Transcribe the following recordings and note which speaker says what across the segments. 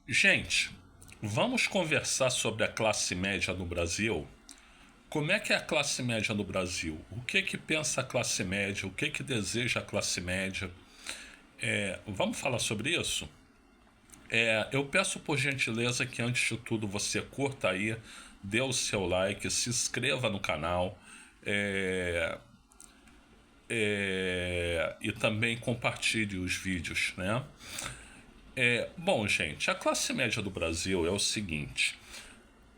Speaker 1: Gente, vamos conversar sobre a classe média no Brasil? Como é que é a classe média no Brasil? O que que pensa a classe média? O que que deseja a classe média? Vamos falar sobre isso? Eu peço por gentileza que antes de tudo você curta aí, dê o seu like, se inscreva no canal é, e também compartilhe os vídeos, né? Bom, gente, a classe média do Brasil é o seguinte: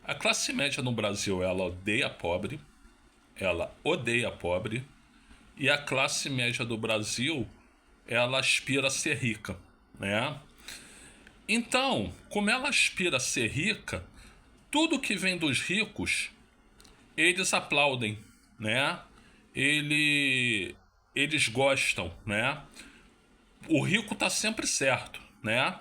Speaker 1: a classe média no Brasil ela odeia pobre, e a classe média do Brasil ela aspira a ser rica, né? Então, como ela aspira a ser rica, tudo que vem dos ricos eles aplaudem, né? Ele, eles gostam, né? O rico tá sempre certo, né?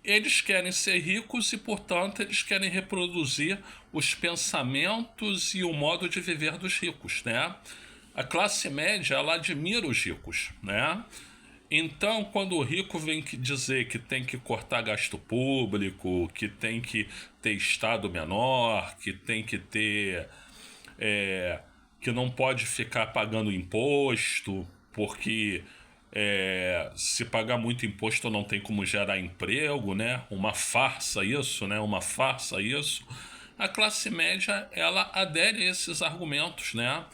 Speaker 1: Eles querem ser ricos e, portanto, eles querem reproduzir os pensamentos e o modo de viver dos ricos, né? A classe média, ela admira os ricos, né? Então, quando o rico vem dizer que tem que cortar gasto público, que tem que ter estado menor, que tem que ter que não pode ficar pagando imposto, porque se pagar muito imposto não tem como gerar emprego, né? Uma farsa isso, né? Uma farsa isso. A classe média, ela adere a esses argumentos, né?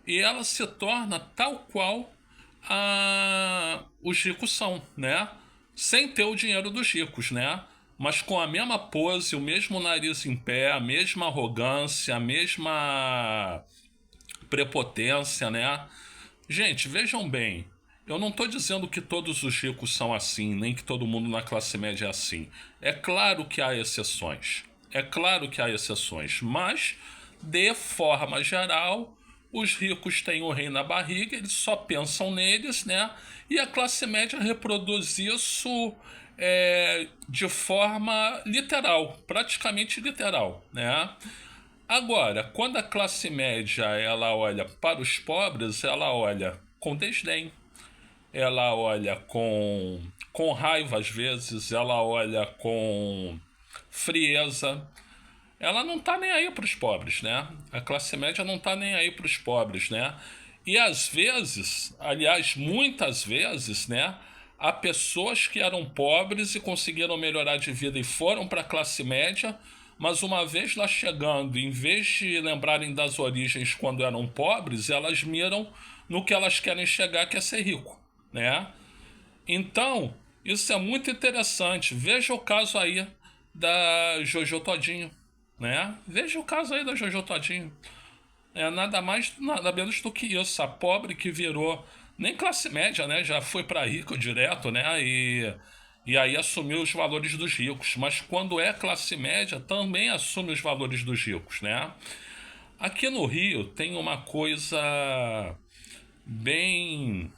Speaker 1: E ela se torna tal qual os ricos são, né? Sem ter o dinheiro dos ricos, né? Mas com a mesma pose, o mesmo nariz em pé, a mesma arrogância, a mesma prepotência, né? Gente, vejam bem, eu não estou dizendo que todos os ricos são assim, nem que todo mundo na classe média é assim. É claro que há exceções. É claro que há exceções, mas de forma geral, os ricos têm o rei na barriga, eles só pensam neles, né? E a classe média reproduz isso de forma literal, praticamente literal, né? Agora, quando a classe média ela olha para os pobres, ela olha com desdém, ela olha com raiva às vezes, ela olha com frieza. Ela não tá nem aí para os pobres, né? A classe média não tá nem aí para os pobres, né? E às vezes, aliás, muitas vezes, né? Há pessoas que eram pobres e conseguiram melhorar de vida e foram para a classe média, mas uma vez lá chegando, em vez de lembrarem das origens quando eram pobres, elas miram no que elas querem chegar, que é ser rico, né? Então, isso é muito interessante. Veja o caso aí da Jojo Todinho, né? Veja o caso aí da Jojo Todinho. É nada mais, nada menos do que isso. A pobre que virou nem classe média, né? Já foi para rico direto, né? E aí assumiu os valores dos ricos. Mas quando é classe média, também assume os valores dos ricos, né? Aqui no Rio tem uma coisa bem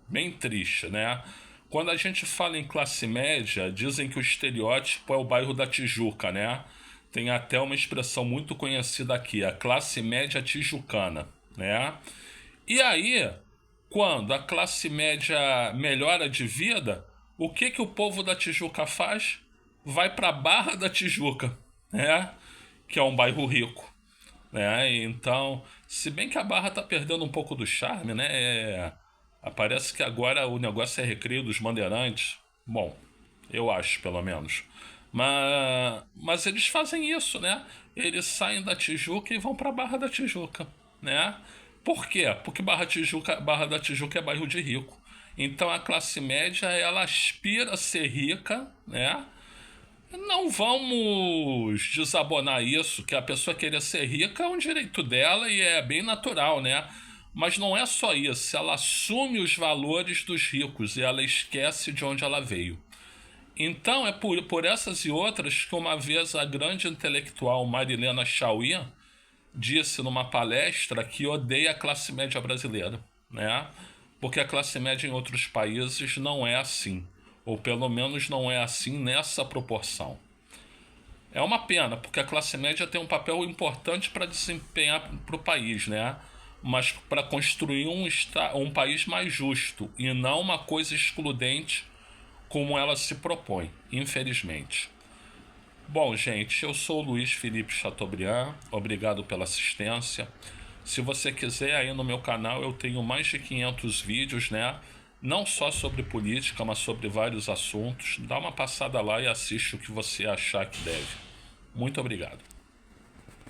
Speaker 1: bem triste, né? Quando a gente fala em classe média, dizem que o estereótipo é o bairro da Tijuca, né? Tem até uma expressão muito conhecida aqui, a classe média tijucana, né? E aí, quando a classe média melhora de vida, o que que o povo da Tijuca faz? Vai para Barra da Tijuca, né? Que é um bairro rico, né? Então, se bem que a Barra tá perdendo um pouco do charme, né? Parece que agora o negócio é recreio dos bandeirantes. Bom, eu acho, pelo menos. Mas eles fazem isso, né? Eles saem da Tijuca e vão pra Barra da Tijuca, né? Por quê? Porque Barra da Tijuca é bairro de rico. Então a classe média ela aspira a ser rica, né? Não vamos desabonar isso, que a pessoa querer ser rica é um direito dela e é bem natural, né? Mas não é só isso, ela assume os valores dos ricos e ela esquece de onde ela veio. Então é por essas e outras que uma vez a grande intelectual Marilena Chauí disse numa palestra que odeia a classe média brasileira, né? Porque a classe média em outros países não é assim, ou pelo menos não é assim nessa proporção. É uma pena, porque a classe média tem um papel importante para desempenhar para o país, né? Mas para construir um país mais justo e não uma coisa excludente como ela se propõe, infelizmente. Bom, gente, eu sou o Luiz Felipe Chateaubriand, obrigado pela assistência. Se você quiser, aí no meu canal eu tenho mais de 500 vídeos, né? Não só sobre política, mas sobre vários assuntos. Dá uma passada lá e assiste o que você achar que deve. Muito obrigado.